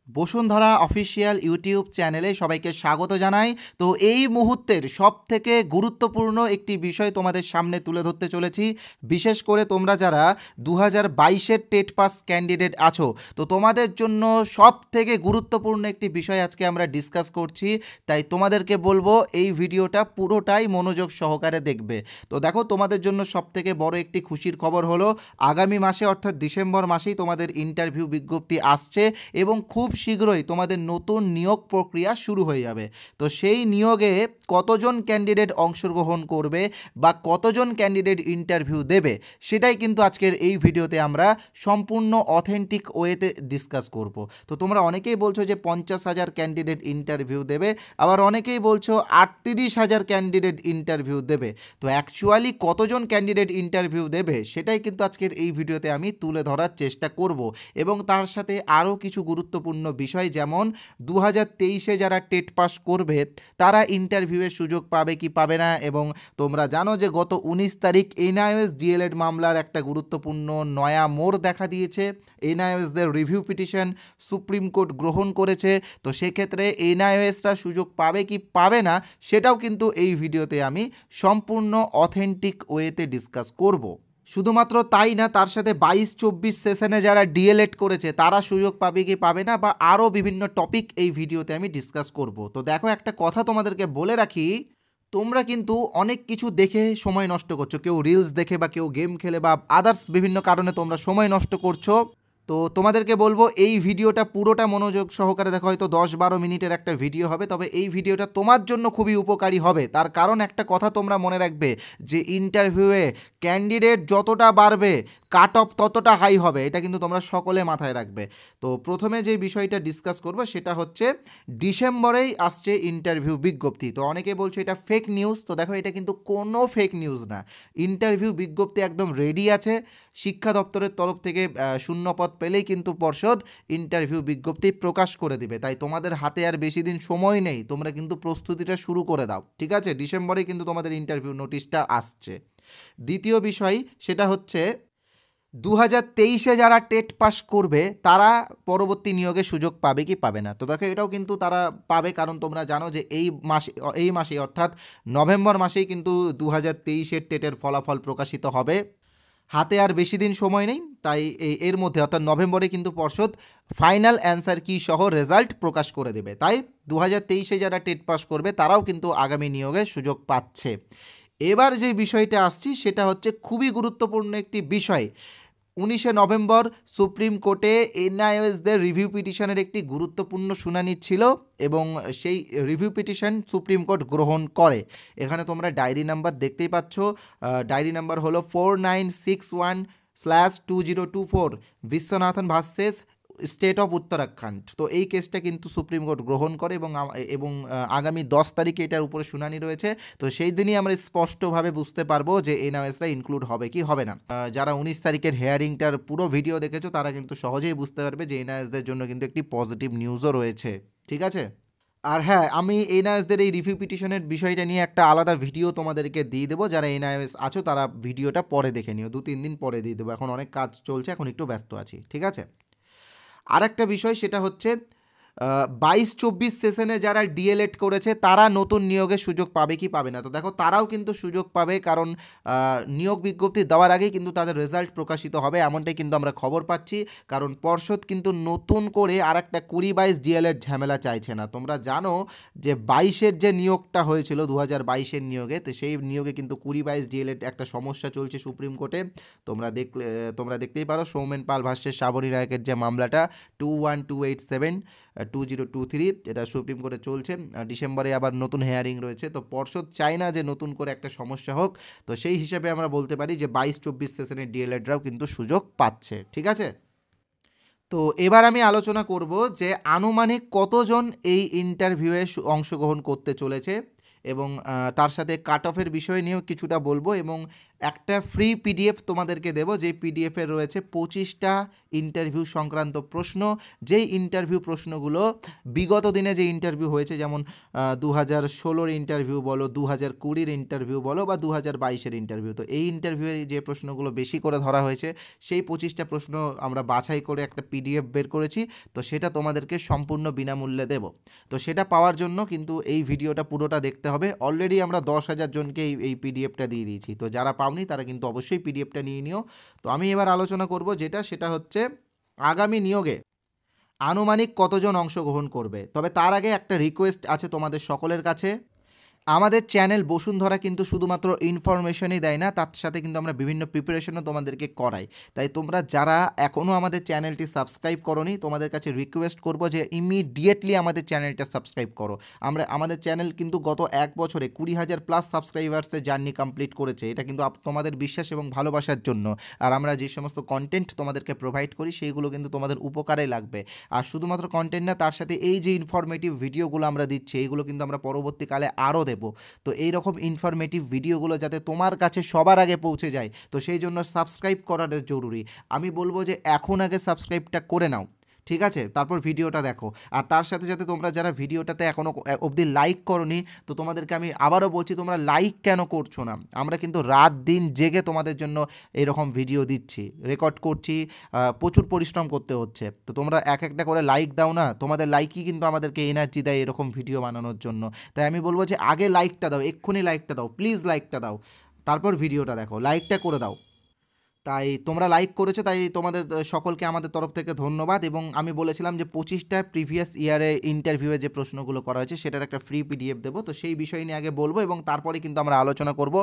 Bashundhara official YouTube চ্যানেলে সবাইকে স্বাগত জানাই। তো এই মুহূর্তের সবথেকে গুরুত্বপূর্ণ একটি বিষয় তোমাদের সামনে তুলে ধরতে চলেছি। বিশেষ করে তোমরা যারা 2022-এর টেট পাস ক্যান্ডিডেট আছো, তো তোমাদের জন্য সবথেকে গুরুত্বপূর্ণ একটি বিষয় আজকে আমরা ডিসকাস করছি। তাই তোমাদেরকে বলবো এই ভিডিওটা পুরোটাই মনোযোগ সহকারে দেখবে। তো দেখো, তোমাদের জন্য সবথেকে বড় একটি খুশির খবর হলো আগামী মাসে অর্থাৎ ডিসেম্বর মাসেই তোমাদের ইন্টারভিউ বিজ্ঞপ্তি আসছে এবং খুব শীঘ্রই তোমাদের নতুন নিয়োগ প্রক্রিয়া শুরু হয়ে যাবে। তো সেই নিয়োগে কতজন ক্যান্ডিডেট অংশগ্রহণ করবে বা কতজন ক্যান্ডিডেট ইন্টারভিউ দেবে, সেটাই কিন্তু আজকের এই ভিডিওতে আমরা সম্পূর্ণ অথেন্টিক ওয়েতে ডিসকাস করব। তো তোমরা অনেকেই বলছো যে 50,000 ক্যান্ডিডেট ইন্টারভিউ দেবে, আবার অনেকেই বলছো 38,000 ক্যান্ডিডেট ইন্টারভিউ দেবে। তো অ্যাকচুয়ালি কতজন ক্যান্ডিডেট ইন্টারভিউ দেবে সেটাই কিন্তু আজকের এই ভিডিওতে আমি তুলে ধরার চেষ্টা করব। এবং তার সাথে আরও কিছু গুরুত্বপূর্ণ বিষয়, যেমন 2023-এ যারা টেট পাস করবে তারা ইন্টারভিউয়ের সুযোগ পাবে কি পাবে না। এবং তোমরা জানো যে গত 19 তারিখ এনআইওএস ডিএলএড মামলার একটা গুরুত্বপূর্ণ নয়া মোড় দেখা দিয়েছে। এনআইওএসদের রিভিউ পিটিশন সুপ্রিম কোর্ট গ্রহণ করেছে। তো সেক্ষেত্রে এনআইওএসরা সুযোগ পাবে কি পাবে না সেটাও কিন্তু এই ভিডিওতে আমি সম্পূর্ণ অথেন্টিক ওয়েতে ডিসকাস করব। শুধুমাত্র তাই না, তার সাথে 22-24 সেশনে যারা ডিএলএড করেছে তারা সুযোগ পাবে কি পাবে না, বা আরও বিভিন্ন টপিক এই ভিডিওতে আমি ডিসকাস করব। তো দেখো, একটা কথা তোমাদেরকে বলে রাখি, তোমরা কিন্তু অনেক কিছু দেখে সময় নষ্ট করছো। কেউ রিলস দেখে বা কেউ গেম খেলে বা আদার্স বিভিন্ন কারণে তোমরা সময় নষ্ট করছো। তো তোমাদেরকে বলবো এই ভিডিওটা পুরোটা মনোযোগ সহকারে দেখো। হয়তো 10-12 মিনিটের একটা ভিডিও হবে, তবে এই ভিডিওটা তোমার জন্য খুবই উপকারী হবে। তার কারণ একটা কথা তোমরা মনে রাখবে যে ইন্টারভিউয়ে ক্যান্ডিডেট যতটা বাড়বে কাট অফ ততটা হাই হবে, এটা কিন্তু তোমরা সকলে মাথায় রাখবে। তো প্রথমে যে বিষয়টা ডিসকাস করবো সেটা হচ্ছে ডিসেম্বরেই আসছে ইন্টারভিউ বিজ্ঞপ্তি। তো অনেকে বলছে এটা ফেক নিউজ। তো দেখো, এটা কিন্তু কোনো ফেক নিউজ না। ইন্টারভিউ বিজ্ঞপ্তি একদম রেডি আছে। শিক্ষা দপ্তরের তরফ থেকে শূন্যপদ পেলেই কিন্তু পর্ষদ ইন্টারভিউ বিজ্ঞপ্তি প্রকাশ করে দিবে। তাই তোমাদের হাতে আর বেশি দিন সময় নেই, তোমরা কিন্তু প্রস্তুতিটা শুরু করে দাও, ঠিক আছে? ডিসেম্বরে কিন্তু তোমাদের ইন্টারভিউ নোটিশটা আসছে। দ্বিতীয় বিষয় সেটা হচ্ছে 2023-এ যারা টেট পাস করবে তারা পরবর্তী নিয়োগের সুযোগ পাবে কি পাবে না। তো দেখো, এটাও কিন্তু তারা পাবে, কারণ তোমরা জানো যে এই মাসে অর্থাৎ নভেম্বর মাসেই কিন্তু 2023-এর টেটের ফলাফল প্রকাশিত হবে। হাতে আর বেশি দিন সময় নেই। তাই এর মধ্যে অর্থাৎ নভেম্বরে কিন্তু পর্ষদ ফাইনাল অ্যান্সার কি সহ রেজাল্ট প্রকাশ করে দেবে। তাই 2023-এ যারা টেট পাস করবে তারাও কিন্তু আগামী নিয়োগের সুযোগ পাচ্ছে। এবার যে বিষয়টা আসছি সেটা হচ্ছে খুবই গুরুত্বপূর্ণ একটি বিষয়। 19শে নভেম্বর সুপ্রিম কোর্টে এনআইওএসদের রিভিউ পিটিশনের একটি গুরুত্বপূর্ণ শুনানি ছিল এবং সেই রিভিউ পিটিশন সুপ্রিম কোর্ট গ্রহণ করে। এখানে তোমরা ডায়েরি নাম্বার দেখতেই পাচ্ছ। ডায়েরি নাম্বার হলো 4961/2024 Viswanathan versus state of Uttarakhand. তো এই কেসটা কিন্তু সুপ্রিম কোর্ট গ্রহণ করে এবং আগামী 10 তারিখে এটার উপরে শুনানি রয়েছে। তো সেই দিনই আমরা স্পষ্টভাবে বুঝতে পারবো যে এনআইওএসরা ইনক্লুড হবে কি হবে না। যারা 19 তারিখের হেয়ারিংটার পুরো ভিডিও দেখেছো তারা কিন্তু সহজেই বুঝতে পারবে যে এনআইওএসদের জন্য কিন্তু একটি পজিটিভ নিউজও রয়েছে, ঠিক আছে? আর হ্যাঁ, আমি এনআইওএসদের এই রিভিউ পিটিশনের বিষয়টা নিয়ে একটা আলাদা ভিডিও তোমাদেরকে দিয়ে দেবো। যারা এনআইওএস আছো তারা ভিডিওটা পরে দেখে নিও, 2-3 দিন পরে দিয়ে দেবো। এখন অনেক কাজ চলছে, এখন একটু ব্যস্ত আছি, ঠিক আছে? আর একটা বিষয় সেটা হচ্ছে 22-24 সেশনে যারা ডিএলএড করেছে তারা নতুন নিয়োগের সুযোগ পাবে কি পাবে না। তো দেখো, তারাও কিন্তু সুযোগ পাবে, কারণ নিয়োগ বিজ্ঞপ্তি দেওয়ার আগেই কিন্তু তাদের রেজাল্ট প্রকাশিত হবে, এমনটাই কিন্তু আমরা খবর পাচ্ছি। কারণ পর্ষদ কিন্তু নতুন করে আর একটা 20-22 ডিএলএড ঝামেলা চাইছে না। তোমরা জানো যে 22-এর যে নিয়োগটা হয়েছিল 2022-এর নিয়োগে, তো সেই নিয়োগে কিন্তু 20-22 ডিএলএড একটা সমস্যা চলছে সুপ্রিম কোর্টে। তোমরা দেখতেই পারো সৌমেন পাল ভার্সেস শ্রাবণী রায়কের যে মামলাটা 21287/2023, এটা সুপ্রিম কোর্টে চলছে। ডিসেম্বরে আবার নতুন হেয়ারিং রয়েছে। তো পর্ষদ চায় না যে নতুন করে একটা সমস্যা হোক। তো সেই হিসাবে আমরা বলতে পারি যে 22-24 সেশনের ডিএলএডরাও কিন্তু সুযোগ পাচ্ছে, ঠিক আছে? তো এবার আমি আলোচনা করব যে আনুমানিক কতজন এই ইন্টারভিউয়ে অংশগ্রহণ করতে চলেছে এবং তার সাথে কাট অফের বিষয় নিয়েও কিছুটা বলবো এবং একটা ফ্রি পিডিএফ তোমাদেরকে দেবো, যেই পিডিএফে রয়েছে 25টা ইন্টারভিউ সংক্রান্ত প্রশ্ন, যেই ইন্টারভিউ প্রশ্নগুলো বিগত দিনে যে ইন্টারভিউ হয়েছে, যেমন 2016-র ইন্টারভিউ বলো, 2020-র ইন্টারভিউ বলো বা 2022-এর ইন্টারভিউ, তো এই ইন্টারভিউয়ে যে প্রশ্নগুলো বেশি করে ধরা হয়েছে সেই 25টা প্রশ্ন আমরা বাছাই করে একটা পিডিএফ বের করেছি। তো সেটা তোমাদেরকে সম্পূর্ণ বিনামূল্যে দেব। তো সেটা পাওয়ার জন্য কিন্তু এই ভিডিওটা পুরোটা দেখতে হবে। অলরেডি আমরা 10,000 জনকে এই পিডিএফটা দিয়ে দিয়েছি, তো যারা পাওনি তারা কিন্তু অবশ্যই পিডিএফটা নিয়ে নিও। তো আমি এবার আলোচনা করব সেটা হচ্ছে আগামী নিয়োগে আনুমানিক কতজন অংশগ্রহণ করবে। তবে তার আগে একটা রিকোয়েস্ট আছে তোমাদের সকলের কাছে। আমাদের চ্যানেল বসুন্ধরা কিন্তু শুধুমাত্র ইনফরমেশনই দেয় না, তার সাথে কিন্তু আমরা বিভিন্ন প্রিপারেশনও তোমাদেরকে করাই। তাই তোমরা যারা এখনও আমাদের চ্যানেলটি সাবস্ক্রাইব করোনি, তোমাদের কাছে রিকোয়েস্ট করব যে ইমিডিয়েটলি আমাদের চ্যানেলটা সাবস্ক্রাইব করো। আমাদের চ্যানেল কিন্তু গত 1 বছরে 20,000+ সাবস্ক্রাইবার্সের জার্নি কমপ্লিট করেছে। এটা কিন্তু তোমাদের বিশ্বাস এবং ভালোবাসার জন্য। আর আমরা যে সমস্ত কন্টেন্ট তোমাদেরকে প্রোভাইড করি সেইগুলো কিন্তু তোমাদের উপকারে লাগবে। আর শুধুমাত্র কন্টেন্ট না, তার সাথে এই যে ইনফরমেটিভ ভিডিওগুলো আমরা দিচ্ছি, এইগুলো কিন্তু আমরা পরবর্তীকালে আরও দেব। তো এই রকম ইনফরমেটিভ ভিডিওগুলো যাতে তোমার কাছে সবার আগে পৌঁছে যায়, তো সেই জন্য সাবস্ক্রাইব করাটা জরুরি। আমি বলবো যে এখন আগে সাবস্ক্রাইবটা করে নাও, ঠিক আছে? তারপর ভিডিওটা দেখো। আর তার সাথে সাথে তোমরা যারা ভিডিওটাতে এখনও অবধি লাইক করোনি, তো তোমাদেরকে আমি আবারও বলছি, তোমরা লাইক কেন করছো না? আমরা কিন্তু রাত দিন জেগে তোমাদের জন্য এরকম ভিডিও দিচ্ছি, রেকর্ড করছি, প্রচুর পরিশ্রম করতে হচ্ছে। তো তোমরা একটা করে লাইক দাও না, তোমাদের লাইকই কিন্তু আমাদেরকে এনার্জি দেয় এরকম ভিডিও বানানোর জন্য। তাই আমি বলবো যে আগে লাইকটা দাও, এক্ষুনি লাইকটা দাও, প্লিজ লাইকটা দাও, তারপর ভিডিওটা দেখো, লাইকটা করে দাও। তাই তোমরা লাইক করেছো, তাই তোমাদের সকলকে আমাদের তরফ থেকে ধন্যবাদ। এবং আমি বলেছিলাম যে 25টা প্রিভিয়াস ইয়ারে ইন্টারভিউয়ে যে প্রশ্নগুলো করা হয়েছে সেটার একটা ফ্রি পিডিএফ দেবো। তো সেই বিষয় নিয়ে আগে বলবো এবং তারপরে কিন্তু আমরা আলোচনা করব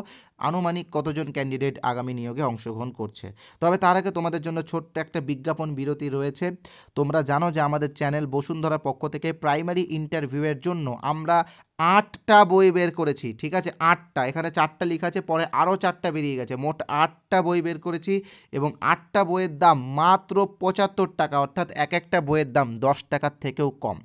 আনুমানিক কতজন ক্যান্ডিডেট আগামী নিয়োগে অংশগ্রহণ করছে। তবে তার আগে তোমাদের জন্য ছোট্ট একটা বিজ্ঞাপন বিরতি রয়েছে। তোমরা জানো যে আমাদের চ্যানেল বসুন্ধরা পক্ষ থেকে প্রাইমারি ইন্টারভিউয়ের জন্য আমরা 8টা বই বের করেছি, ঠিক আছে? 8টা, এখানে 4টা লেখা আছে, পরে আরও 4টা বেরিয়ে গেছে, মোট 8টা বই বের করেছি। এবং 8টা বইয়ের দাম মাত্র 75 টাকা, অর্থাৎ একটা বইয়ের দাম 10 টাকার থেকেও কম।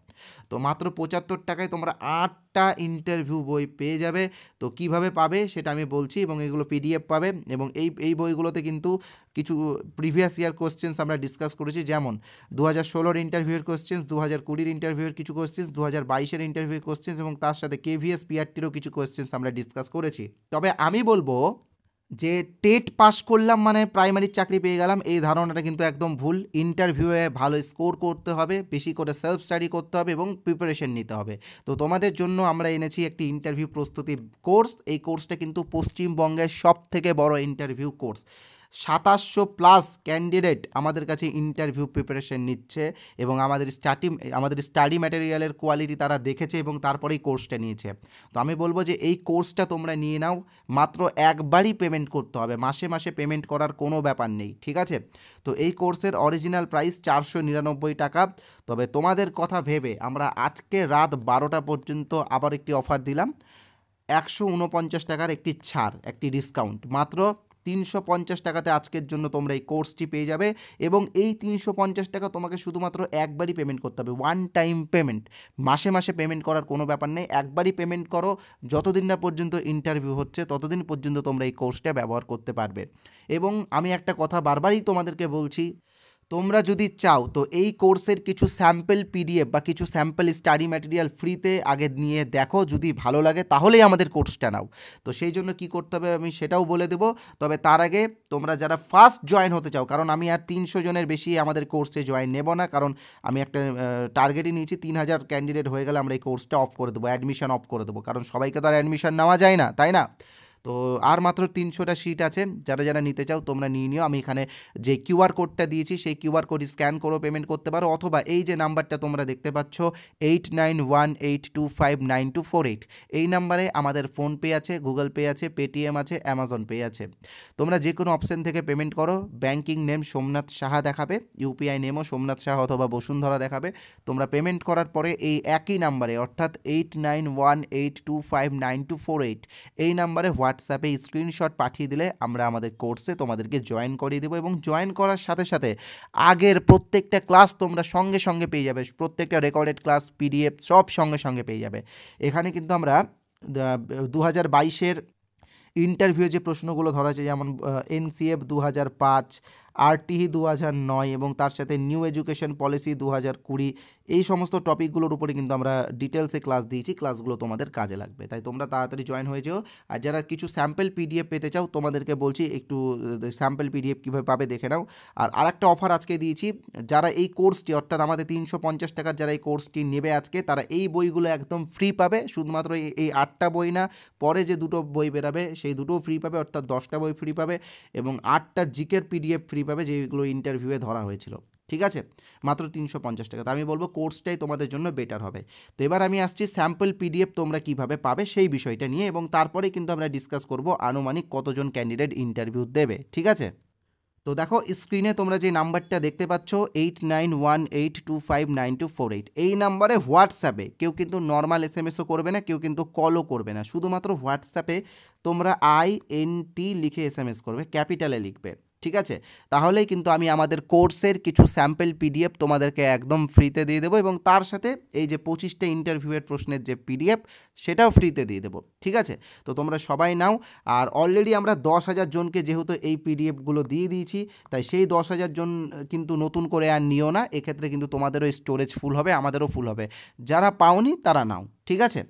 তো মাত্র 75 টাকায় তোমরা 8টা ইন্টারভিউ বই পেয়ে যাবে। তো কিভাবে পাবে সেটা আমি বলছি, এবং এগুলো পিডিএফ পাবে। এবং এই বইগুলোতে কিন্তু কিছু প্রিভিয়াস ইয়ার কোশ্চেন্স আমরা ডিসকাস করেছি, যেমন 2016-র ইন্টারভিউয়ের কোশ্চেন্স, 2020-র ইন্টারভিউয়ের কিছু কোশ্চেন্স, 2022-এর ইন্টারভিউয়ের কোশ্চেন্স, এবং তার সাথে কেভিএস পিআরটিরও কিছু কোশ্চেন্স আমরা ডিসকাস করেছি। তবে আমি বলবো যে টেট পাস করলাম মানে প্রাইমারির চাকরি পেয়ে গেলাম, এই ধারণাটা কিন্তু একদম ভুল। ইন্টারভিউয়ে ভালো স্কোর করতে হবে, বেশি করে সেলফ স্টাডি করতে হবে এবং প্রিপারেশন নিতে হবে। তো তোমাদের জন্য আমরা এনেছি একটি ইন্টারভিউ প্রস্তুতি কোর্স। এই কোর্সটা কিন্তু পশ্চিমবঙ্গের সবথেকে বড় ইন্টারভিউ কোর্স। 2700+ ক্যান্ডিডেট আমাদের কাছে ইন্টারভিউ প্রিপারেশন নিচ্ছে, এবং আমাদের স্টাডি ম্যাটেরিয়ালের কোয়ালিটি তারা দেখেছে এবং তারপরেই কোর্সটা নিয়েছে। তো আমি বলবো যে এই কোর্সটা তোমরা নিয়ে নাও, মাত্র একবারই পেমেন্ট করতে হবে, মাসে মাসে পেমেন্ট করার কোনো ব্যাপার নেই, ঠিক আছে? তো এই কোর্সের অরিজিনাল প্রাইস 499 টাকা। তবে তোমাদের কথা ভেবে আমরা আজকে রাত 12টা পর্যন্ত আবার একটি অফার দিলাম, 149 টাকার একটি ছাড়, একটি ডিসকাউন্ট, মাত্র 350 টাকাতে আজকের জন্য তোমরা এই কোর্সটি পেয়ে যাবে। এবং এই 350 টাকা তোমাকে শুধুমাত্র একবারই পেমেন্ট করতে হবে, ওয়ান টাইম পেমেন্ট। মাসে মাসে পেমেন্ট করার কোনো ব্যাপার নেই, একবারই পেমেন্ট করো। যতদিন না পর্যন্ত ইন্টারভিউ হচ্ছে ততদিন পর্যন্ত তোমরা এই কোর্সটা ব্যবহার করতে পারবে। এবং আমি একটা কথা বারবারই তোমাদেরকে বলছি, তোমরা যদি চাও তো এই কোর্সের কিছু স্যাম্পল পিডিএফ বা কিছু স্যাম্পল স্টাডি ম্যাটেরিয়াল ফ্রিতে আগে নিয়ে দেখো, যদি ভালো লাগে তাহলেই আমাদের কোর্সটা নাও। তো সেই জন্য কি করতে হবে আমি সেটাও বলে দেবো। তবে তার আগে তোমরা যারা ফার্স্ট জয়েন হতে চাও, কারণ আমি আর 300 জনের বেশি আমাদের কোর্সে জয়েন নেব না, কারণ আমি একটা টার্গেটই নিয়েছি, 3000 ক্যান্ডিডেট হয়ে গেলে আমরা এই কোর্সটা অফ করে দেবো, অ্যাডমিশন অফ করে দেবো, কারণ সবাইকে তো আর অ্যাডমিশন নেওয়া যায় না, তাই না? তো আর মাত্র 300টা সিট আছে, যারা যারা নিতে চাও তোমরা নিয়ে নিও। আমি এখানে যে কিউআর কোডটা দিয়েছি সেই কিউআর কোড স্ক্যান করো পেমেন্ট করতে পারো, অথবা এই যে নাম্বারটা তোমরা দেখতে পাচ্ছ 8918259248, এই নাম্বারে আমাদের ফোনপে আছে, গুগল পে আছে, পেটিএম আছে, অ্যামাজন পে আছে। তোমরা যে কোনো অপশান থেকে পেমেন্ট করো। ব্যাঙ্কিং নেম সোমনাথ সাহা দেখাবে, ইউপিআই নেমও সোমনাথ সাহা অথবা বসুন্ধরা দেখাবে। তোমরা পেমেন্ট করার পরে এই একই নাম্বারে, অর্থাৎ 8918259248, এই নাম্বারে হোয়াটসঅ্যাপে স্ক্রিনশট পাঠিয়ে দিলে আমরা আমাদের কোর্সে তোমাদেরকে জয়েন করিয়ে দেবো। এবং জয়েন করার সাথে সাথে আগের প্রত্যেকটা ক্লাস তোমরা সঙ্গে সঙ্গে পেয়ে যাবে, প্রত্যেকটা রেকর্ডেড ক্লাস পিডিএফ সব সঙ্গে সঙ্গে পেয়ে যাবে। এখানে কিন্তু আমরা 2022-এর ইন্টারভিউ যে প্রশ্নগুলো ধরা হয়েছে, যেমন NCF 2005, RTE 2009 এবং তার সাথে নিউ এডুকেশন পলিসি 2020, এই সমস্ত টপিকগুলোর উপরে কিন্তু আমরা ডিটেলসে ক্লাস দিয়েছি। ক্লাসগুলো তোমাদের কাজে লাগবে, তাই তোমরা তাড়াতাড়ি জয়েন হয়ে যেও। আর যারা কিছু স্যাম্পল PDF পেতে চাও, তোমাদেরকে বলছি একটু স্যাম্পল PDF কীভাবে পাবে দেখে নাও। আর আরেকটা অফার আজকে দিয়েছি, যারা এই কোর্সটি অর্থাৎ আমাদের 350 টাকার যারা এই কোর্সটি নেবে আজকে, তারা এই বইগুলো একদম ফ্রি পাবে। শুধুমাত্র এই 8টা বই না, পরে যে 2টো বই বেরাবে সেই 2টোও ফ্রি পাবে, অর্থাৎ 10টা বই ফ্রি পাবে এবং 8টা জিকের PDF ফ্রি পাবে, যেগুলো ইন্টারভিউয়ে ধরা হয়েছিল। ঠিক আছে, মাত্র 350 টাকা। তো আমি বলবো কোর্সটাই তোমাদের জন্য বেটার হবে। তো এবার আমি আসছি স্যাম্পল PDF তোমরা কিভাবে পাবে সেই বিষয়টা নিয়ে, এবং তারপরে কিন্তু আমরা ডিসকাস করব আনুমানিক কতজন ক্যান্ডিডেট ইন্টারভিউ দেবে। ঠিক আছে, তো দেখো স্ক্রিনে তোমরা যে নাম্বারটা দেখতে পাচ্ছ 8918259248, এই নাম্বারে হোয়াটসঅ্যাপে কেউ কিন্তু নর্মাল SMS-ও করবে না, কেউ কিন্তু কলও করবে না, শুধুমাত্র হোয়াটসঅ্যাপে তোমরা INT লিখে SMS করবে, ক্যাপিটালে লিখবে। ঠিক আছে, তাহলেই কিন্তু আমি আমাদের কোর্সের কিছু স্যাম্পল PDF তোমাদেরকে একদম ফ্রিতে দিয়ে দেবো, এবং তার সাথে এই যে 25টা ইন্টারভিউয়ের প্রশ্নের যে PDF সেটাও ফ্রিতে দিয়ে দেবো। ঠিক আছে, তো তোমরা সবাই নাও। আর অলরেডি আমরা 10,000 জনকে যেহেতু এই PDFগুলো দিয়ে দিয়েছি, তাই সেই 10,000 জন কিন্তু নতুন করে আর নিও না। এক্ষেত্রে কিন্তু তোমাদেরও স্টোরেজ ফুল হবে, আমাদেরও ফুল হবে। যারা পাওনি তারা নাও। ঠিক আছে,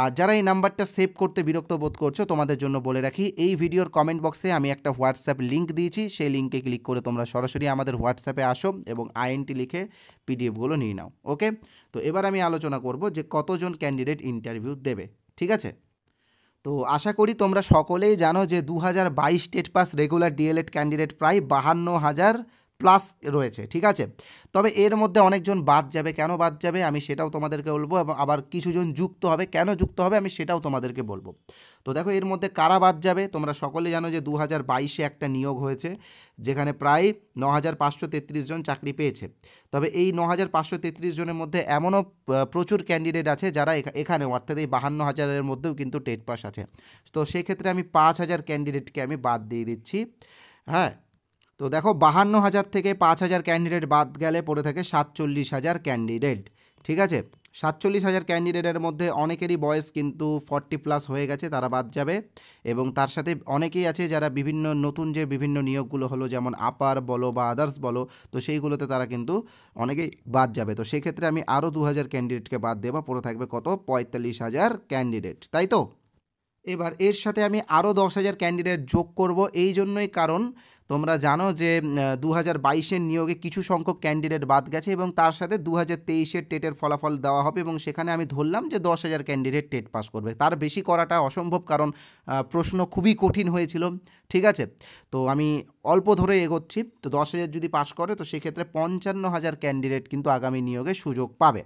আর যারা এই নাম্বারটা সেভ করতে বিরক্ত বোধ করছো, তোমাদের জন্য বলে রাখি, এই ভিডিওর কমেন্ট বক্সে আমি একটা হোয়াটসঅ্যাপ লিঙ্ক দিয়েছি, সেই লিঙ্কে ক্লিক করে তোমরা সরাসরি আমাদের হোয়াটসঅ্যাপে আসো এবং INT লিখে PDFগুলো নিয়ে নাও। ওকে, তো এবার আমি আলোচনা করব যে কতজন ক্যান্ডিডেট ইন্টারভিউ দেবে। ঠিক আছে, তো আশা করি তোমরা সকলেই জানো যে 2022 TET pass regular DLED candidate প্রায় 52,000 প্লাস রয়েছে। ঠিক আছে, তবে এর মধ্যে অনেকজন বাদ যাবে। কেন বাদ যাবে আমি সেটাও তোমাদেরকে বলবো, এবং আবার কিছুজন যুক্ত হবে। কেন যুক্ত হবে আমি সেটাও তোমাদেরকে বলবো। তো দেখো এর মধ্যে কারা বাদ যাবে, তোমরা সকলেই জানো যে 2022-এ একটা নিয়োগ হয়েছে, যেখানে প্রায় 9,533 জন চাকরি পেয়েছে। তবে এই 9,533 জনের মধ্যে এমনও প্রচুর ক্যান্ডিডেট আছে যারা এখানে অর্থাৎ এই 52,000-এর মধ্যেও কিন্তু টেট পাস আছে। তো সেক্ষেত্রে আমি 5,000 ক্যান্ডিডেটকে আমি বাদ দিয়ে দিচ্ছি। হ্যাঁ, তো দেখো 52,000 থেকে 5,000 ক্যান্ডিডেট বাদ গেলে পড়ে থাকে 47,000 ক্যান্ডিডেট। ঠিক আছে, 47,000 ক্যান্ডিডেটের মধ্যে অনেকেরই বয়স কিন্তু 40+ হয়ে গেছে, তারা বাদ যাবে। এবং তার সাথে অনেকেই আছে যারা বিভিন্ন নতুন যে বিভিন্ন নিয়োগগুলো হলো, যেমন আপার বলো বা আদার্স বলো, তো সেইগুলোতে তারা কিন্তু অনেকেই বাদ যাবে। তো সেই ক্ষেত্রে আমি আরও 2,000 ক্যান্ডিডেটকে বাদ দেবো, পড়ে থাকবে কত, 45,000 ক্যান্ডিডেট, তাই তো? এবার এর সাথে আমি আরও 10,000 ক্যান্ডিডেট যোগ করব, এই জন্যই কারণ তোমরা জানো যে 2022-এর নিয়োগে কিছু সংখ্যক ক্যান্ডিডেট বাদ গেছে, এবং তার সাথে 2023-এর টেটের ফলাফল দেওয়া হবে, এবং সেখানে আমি ধরলাম যে 10,000 ক্যান্ডিডেট টেট পাস করবে। তার বেশি করাটা অসম্ভব, কারণ প্রশ্ন খুবই কঠিন হয়েছিল। ঠিক আছে, তো আমি অল্প ধরে এগোচ্ছি। তো 10,000 যদি পাস করে, তো সেক্ষেত্রে 55,000 ক্যান্ডিডেট কিন্তু আগামী নিয়োগে সুযোগ পাবে।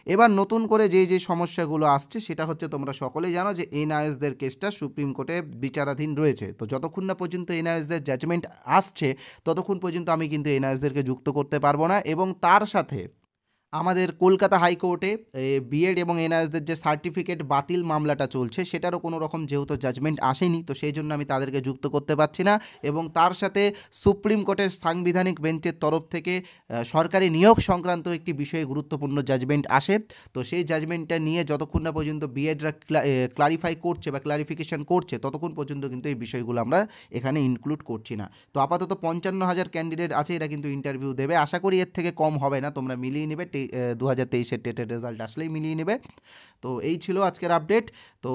এবার নতুন করে যে সমস্যাগুলো আসছে, সেটা হচ্ছে তোমরা সকলেই জানো যে NIOSদের কেসটা সুপ্রিম কোর্টে বিচারাধীন রয়েছে। তো যতক্ষণ না পর্যন্ত NIOSদের জাজমেন্ট আসছে, ততক্ষণ পর্যন্ত আমি কিন্তু NIOSদেরকে যুক্ত করতে পারবো না। এবং তার সাথে আমাদের কলকাতা হাইকোর্টে বিএড এবং NIOSদের যে সার্টিফিকেট বাতিল মামলাটা চলছে, সেটারও কোনো রকম যেহেতু জাজমেন্ট আসেনি, তো সেই জন্য আমি তাদেরকে যুক্ত করতে পারছি না। এবং তার সাথে সুপ্রিম কোর্টের সাংবিধানিক বেঞ্চের তরফ থেকে সরকারি নিয়োগ সংক্রান্ত একটি বিষয়ে গুরুত্বপূর্ণ জাজমেন্ট আসে। তো সেই জাজমেন্টটা নিয়ে যতক্ষণ না পর্যন্ত বিএডরা ক্লারিফাই করছে বা ক্লারিফিকেশন করছে, ততক্ষণ পর্যন্ত কিন্তু এই বিষয়গুলো আমরা এখানে ইনক্লুড করছি না। তো আপাতত 55,000 ক্যান্ডিডেট আছে, এরা কিন্তু ইন্টারভিউ দেবে। আশা করি এর থেকে কম হবে না, তোমরা মিলিয়ে নেবে। 2023-এর টেটের রেজাল্ট আসলেই মিলিয়ে নেবে। তো এই ছিল আজকের আপডেট। তো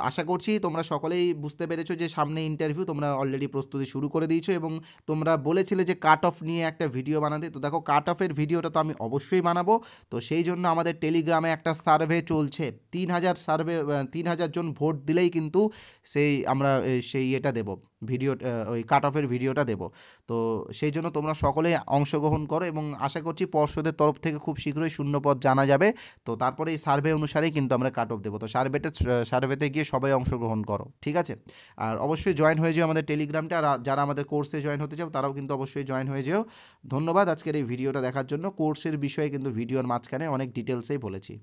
আশা করছি তোমরা সকলেই বুঝতে পেরেছো যে সামনে ইন্টারভিউ, তোমরা অলরেডি প্রস্তুতি শুরু করে দিয়েছো, এবং তোমরা বলেছিলে যে কাট অফ নিয়ে একটা ভিডিও বানাতে। তো দেখো কাট অফের ভিডিওটা তো আমি অবশ্যই বানাবো। তো সেই জন্য আমাদের টেলিগ্রামে একটা সার্ভে চলছে, 3,000 জন ভোট দিলেই কিন্তু আমরা সেই এটা দেবো, ভিডিও, ওই কাট অফের ভিডিওটা দেবো। তো সেই জন্য তোমরা সকলেই অংশগ্রহণ করো, এবং আশা করছি পর্ষদের তরফ থেকে খুব শীঘ্রই শূন্যপদ জানা যাবে। তো তারপরে এই সার্ভে অনুসারেই কিন্তু আমরা কাট অফ দেবো। তো সার্ভেতে গিয়ে সবাই অংশগ্রহণ করো। ঠিক আছে, আর অবশ্যই জয়েন হয়ে যাও আমাদের টেলিগ্রামটা। আর যারা আমাদের কোর্সে জয়েন হতে চাও, তারাও কিন্তু অবশ্যই জয়েন হয়ে যেও। ধন্যবাদ আজকের এই ভিডিওটা দেখার জন্য। কোর্সের বিষয়ে কিন্তু ভিডিওর মাঝখানে অনেক ডিটেলসেই বলেছি।